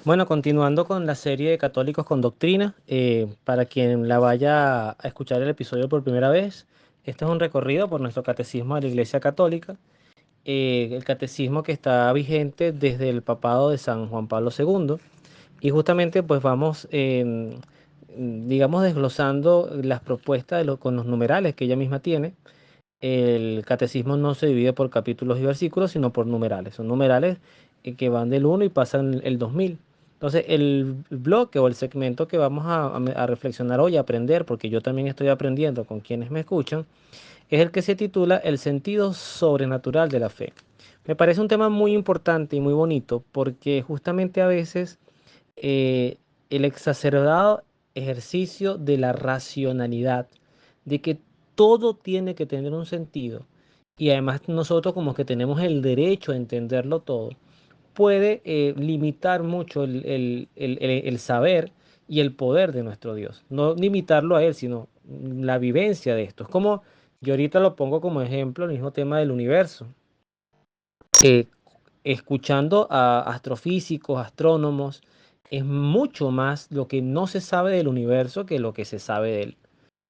Bueno, continuando con la serie de Católicos con Doctrina, para quien la vaya a escuchar el episodio por primera vez, este es un recorrido por nuestro catecismo de la Iglesia Católica, el catecismo que está vigente desde el papado de San Juan Pablo II, y justamente pues vamos, digamos, desglosando las propuestas con los numerales que ella misma tiene. El catecismo no se divide por capítulos y versículos, sino por numerales. Son numerales que van del 1 y pasan el 2000. Entonces, el bloque o el segmento que vamos a reflexionar hoy, a aprender, porque yo también estoy aprendiendo con quienes me escuchan, es el que se titula El sentido sobrenatural de la fe. Me parece un tema muy importante y muy bonito porque justamente a veces eh, el exacerbado ejercicio de la racionalidad, de que todo tiene que tener un sentido, y además nosotros como que tenemos el derecho a entenderlo todo, puede limitar mucho el saber y el poder de nuestro Dios. No limitarlo a Él, sino la vivencia de esto. Es como, yo ahorita lo pongo como ejemplo, el mismo tema del universo. Eh, Escuchando a astrofísicos, astrónomos, es mucho más lo que no se sabe del universo que lo que se sabe de él.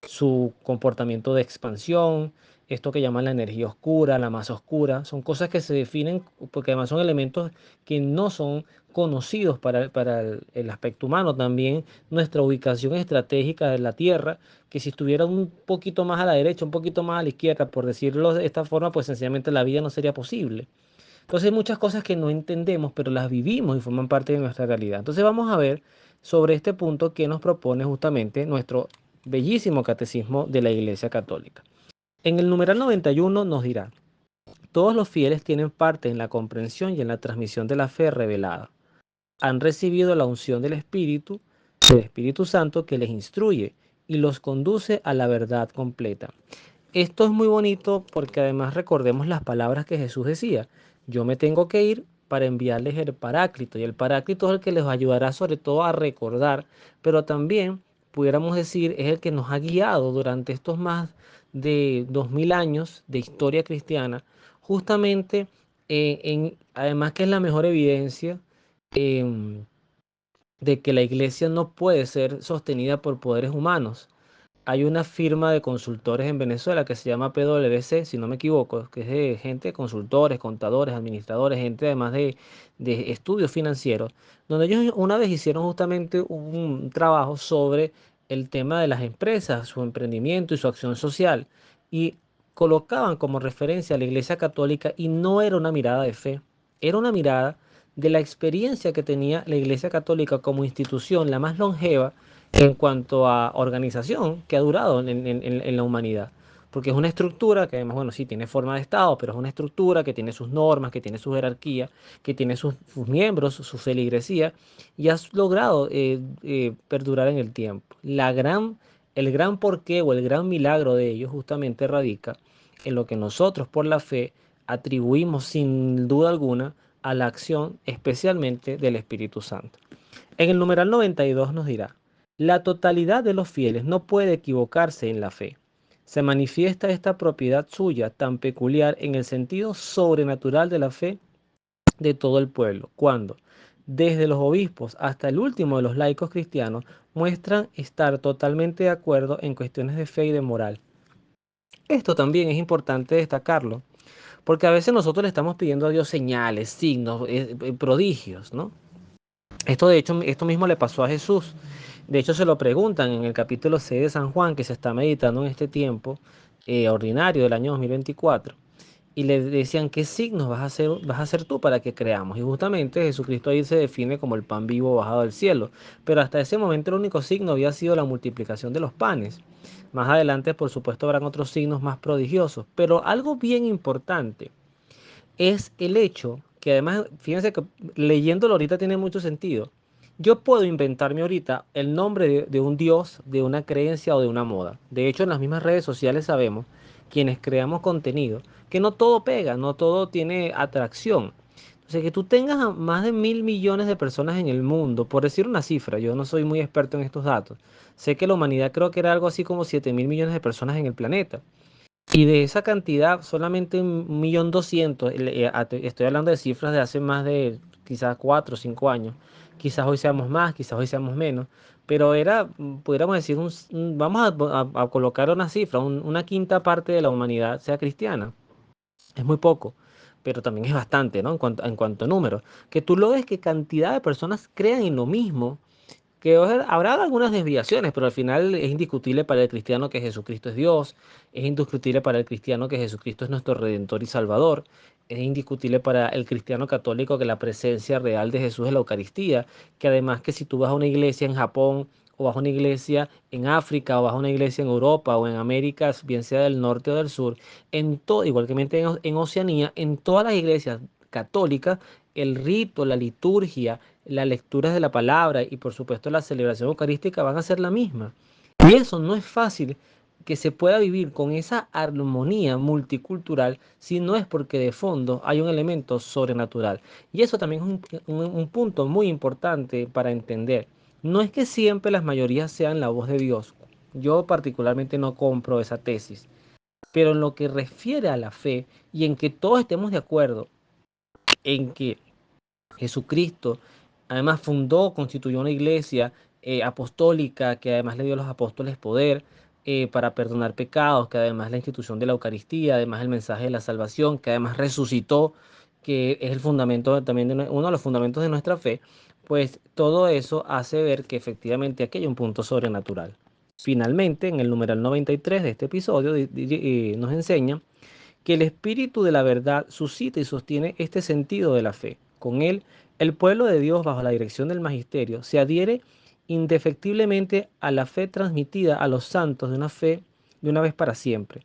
Su comportamiento de expansión, esto que llaman la energía oscura, la masa oscura, son cosas que se definen porque además son elementos que no son conocidos para el aspecto humano. También nuestra ubicación estratégica de la Tierra, que si estuviera un poquito más a la derecha, un poquito más a la izquierda, por decirlo de esta forma, pues sencillamente la vida no sería posible. Entonces hay muchas cosas que no entendemos, pero las vivimos y forman parte de nuestra realidad. Entonces vamos a ver sobre este punto que nos propone justamente nuestro bellísimo catecismo de la Iglesia Católica. En el numeral 91 nos dirá, todos los fieles tienen parte en la comprensión y en la transmisión de la fe revelada. Han recibido la unción del Espíritu Santo que les instruye y los conduce a la verdad completa. Esto es muy bonito porque además recordemos las palabras que Jesús decía. Yo me tengo que ir para enviarles el Paráclito. Y el Paráclito es el que les ayudará sobre todo a recordar, pero también pudiéramos decir es el que nos ha guiado durante estos más de 2000 años de historia cristiana, justamente además que es la mejor evidencia em, de que la iglesia no puede ser sostenida por poderes humanos. Hay una firma de consultores en Venezuela que se llama PwC, si no me equivoco, que es de gente, consultores, contadores, administradores, gente además de estudios financieros, donde ellos una vez hicieron justamente un trabajo sobre el tema de las empresas, su emprendimiento y su acción social, y colocaban como referencia a la Iglesia Católica y no era una mirada de fe, era una mirada de la experiencia que tenía la Iglesia Católica como institución, la más longeva en cuanto a organización que ha durado en la humanidad. Porque es una estructura que además, bueno, sí, tiene forma de Estado, pero es una estructura que tiene sus normas, que tiene su jerarquía, que tiene sus miembros, su feligresía, y ha logrado perdurar en el tiempo. El gran porqué o el gran milagro de ello justamente radica en lo que nosotros por la fe atribuimos sin duda alguna a la acción especialmente del Espíritu Santo. En el numeral 92 nos dirá, la totalidad de los fieles no puede equivocarse en la fe. Se manifiesta esta propiedad suya tan peculiar en el sentido sobrenatural de la fe de todo el pueblo, cuando, desde los obispos hasta el último de los laicos cristianos, muestran estar totalmente de acuerdo en cuestiones de fe y de moral. Esto también es importante destacarlo, porque a veces nosotros le estamos pidiendo a Dios señales, signos, prodigios, ¿no? Esto de hecho, esto mismo le pasó a Jesús. De hecho, se lo preguntan en el capítulo 6 de San Juan, que se está meditando en este tiempo ordinario del año 2024. Y le decían, ¿qué signos vas a hacer tú para que creamos? Y justamente Jesucristo ahí se define como el pan vivo bajado del cielo. Pero hasta ese momento el único signo había sido la multiplicación de los panes. Más adelante, por supuesto, habrán otros signos más prodigiosos. Pero algo bien importante es el hecho que además, fíjense que leyéndolo ahorita tiene mucho sentido. Yo puedo inventarme ahorita el nombre de un dios, de una creencia o de una moda. De hecho, en las mismas redes sociales sabemos, quienes creamos contenido, que no todo pega, no todo tiene atracción. O sea, que tú tengas a más de 1.000 millones de personas en el mundo, por decir una cifra, yo no soy muy experto en estos datos. Sé que la humanidad creo que era algo así como 7.000 millones de personas en el planeta. Y de esa cantidad, solamente 1.200.000, estoy hablando de cifras de hace más de quizás 4 o 5 años. Quizás hoy seamos más, quizás hoy seamos menos, pero era, pudiéramos decir, vamos a colocar una cifra, una quinta parte de la humanidad sea cristiana. Es muy poco, pero también es bastante, ¿no? En cuanto a números. Que tú lo ves que cantidad de personas crean en lo mismo, que habrá algunas desviaciones, pero al final es indiscutible para el cristiano que Jesucristo es Dios, es indiscutible para el cristiano que Jesucristo es nuestro Redentor y Salvador, es indiscutible para el cristiano católico que la presencia real de Jesús es la Eucaristía, que además que si tú vas a una iglesia en Japón o vas a una iglesia en África o vas a una iglesia en Europa o en América, bien sea del norte o del sur, igualmente en Oceanía, en todas las iglesias católicas, el rito, la liturgia, las lecturas de la palabra y por supuesto la celebración eucarística van a ser la misma. Y eso no es fácil que se pueda vivir con esa armonía multicultural si no es porque de fondo hay un elemento sobrenatural. Y eso también es un punto muy importante para entender. No es que siempre las mayorías sean la voz de Dios. Yo particularmente no compro esa tesis. Pero en lo que refiere a la fe y en que todos estemos de acuerdo en que Jesucristo además fundó, constituyó una iglesia apostólica que además le dio a los apóstoles poder para perdonar pecados, que además la institución de la Eucaristía, además el mensaje de la salvación, que además resucitó, que es el fundamento también uno de los fundamentos de nuestra fe, pues todo eso hace ver que efectivamente aquí hay un punto sobrenatural. Finalmente, en el numeral 93 de este episodio nos enseña que el espíritu de la verdad suscita y sostiene este sentido de la fe. Con él, el pueblo de Dios, bajo la dirección del magisterio, se adhiere indefectiblemente a la fe transmitida a los santos de una fe de una vez para siempre.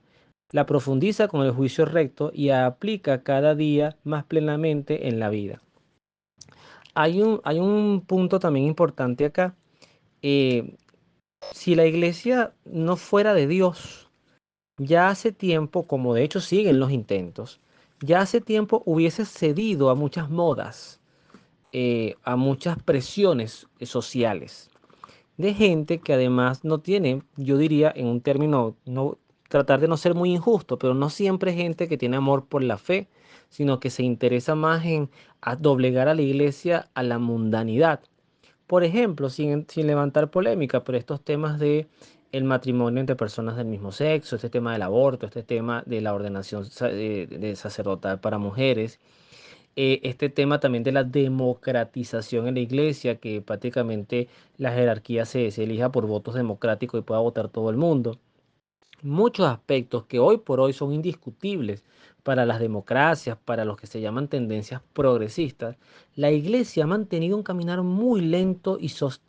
La profundiza con el juicio recto y aplica cada día más plenamente en la vida. Hay un punto también importante acá. Eh, si la iglesia no fuera de Dios, ya hace tiempo, como de hecho siguen los intentos, ya hace tiempo hubiese cedido a muchas modas, a muchas presiones sociales, de gente que además no tiene, yo diría en un término, no, tratar de no ser muy injusto, pero no siempre gente que tiene amor por la fe, sino que se interesa más en doblegar a la iglesia a la mundanidad. Por ejemplo, sin levantar polémica, pero estos temas de el matrimonio entre personas del mismo sexo, este tema del aborto, este tema de la ordenación de sacerdotal para mujeres, este tema también de la democratización en la iglesia, que prácticamente la jerarquía se elija por votos democráticos y pueda votar todo el mundo. Muchos aspectos que hoy por hoy son indiscutibles para las democracias, para los que se llaman tendencias progresistas, la Iglesia ha mantenido un caminar muy lento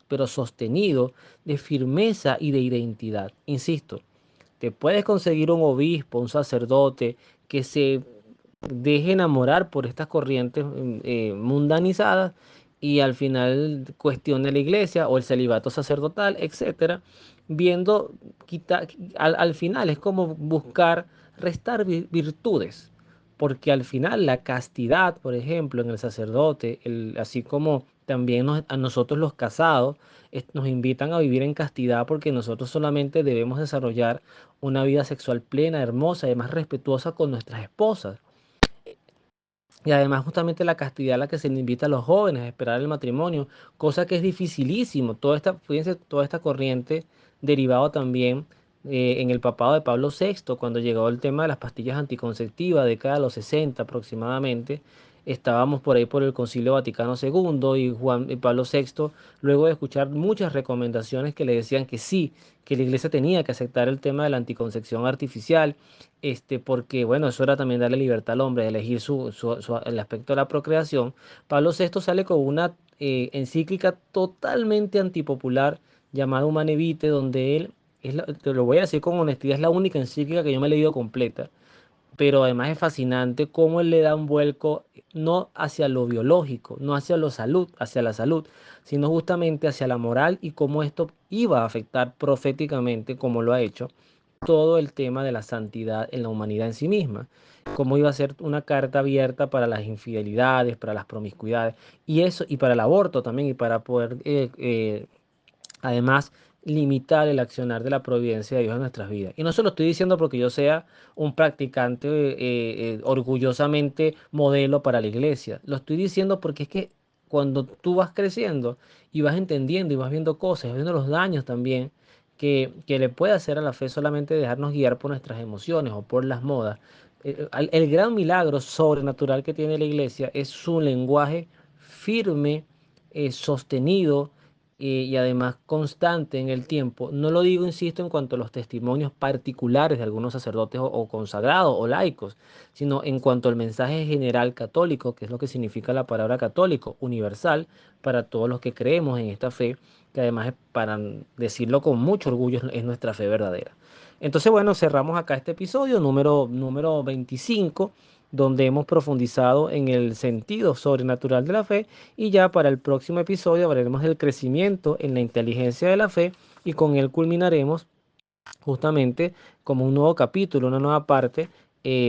pero sostenido de firmeza y de identidad. Insisto, te puedes conseguir un obispo, un sacerdote que se deje enamorar por estas corrientes mundanizadas y al final cuestione la iglesia o el celibato sacerdotal, etcétera, viendo al final es como buscar restar virtudes, porque al final la castidad, por ejemplo, en el sacerdote, así como también a nosotros los casados, nos invitan a vivir en castidad porque nosotros solamente debemos desarrollar una vida sexual plena, hermosa y además respetuosa con nuestras esposas. Y además justamente la castidad a la que se le invita a los jóvenes a esperar el matrimonio, cosa que es dificilísimo. Fíjense, toda esta corriente derivado también en el papado de Pablo VI, cuando llegó el tema de las pastillas anticonceptivas, década de los 60 aproximadamente. Estábamos por ahí por el Concilio Vaticano II y Pablo VI, luego de escuchar muchas recomendaciones que le decían que sí, que la iglesia tenía que aceptar el tema de la anticoncepción artificial, porque bueno, eso era también darle libertad al hombre de elegir el aspecto de la procreación. Pablo VI sale con una encíclica totalmente antipopular llamada Humane Vitae, donde él, te lo voy a decir con honestidad, es la única encíclica que yo me he leído completa, pero además es fascinante cómo él le da un vuelco no hacia lo biológico, no hacia la salud, sino justamente hacia la moral y cómo esto iba a afectar proféticamente, como lo ha hecho, todo el tema de la santidad en la humanidad en sí misma, cómo iba a ser una carta abierta para las infidelidades, para las promiscuidades, y eso, y para el aborto también, y para poder además limitar el accionar de la providencia de Dios en nuestras vidas. Y no se lo estoy diciendo porque yo sea un practicante orgullosamente modelo para la iglesia. Lo estoy diciendo porque es que cuando tú vas creciendo y vas entendiendo y vas viendo cosas, vas viendo los daños también que le puede hacer a la fe solamente dejarnos guiar por nuestras emociones o por las modas. El gran milagro sobrenatural que tiene la iglesia es su lenguaje firme, sostenido, y además constante en el tiempo. No lo digo, insisto, en cuanto a los testimonios particulares de algunos sacerdotes o consagrados o laicos, sino en cuanto al mensaje general católico, que es lo que significa la palabra católico, universal, para todos los que creemos en esta fe, que además, para decirlo con mucho orgullo, es nuestra fe verdadera. Entonces, bueno, cerramos acá este episodio número 25, donde hemos profundizado en el sentido sobrenatural de la fe, y ya para el próximo episodio hablaremos del crecimiento en la inteligencia de la fe, y con él culminaremos justamente como un nuevo capítulo, una nueva parte,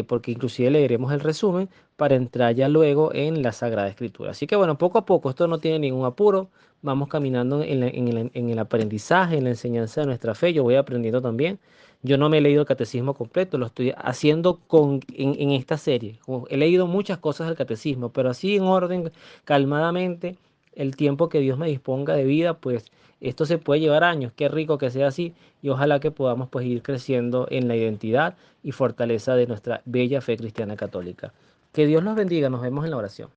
porque inclusive leeremos el resumen para entrar ya luego en la Sagrada Escritura. Así que bueno, poco a poco, esto no tiene ningún apuro, vamos caminando en el aprendizaje, en la enseñanza de nuestra fe. Yo voy aprendiendo también. Yo no me he leído el catecismo completo, lo estoy haciendo en esta serie. He leído muchas cosas del catecismo, pero así en orden, calmadamente, el tiempo que Dios me disponga de vida, pues esto se puede llevar años. Qué rico que sea así, y ojalá que podamos pues ir creciendo en la identidad y fortaleza de nuestra bella fe cristiana católica. Que Dios los bendiga, nos vemos en la oración.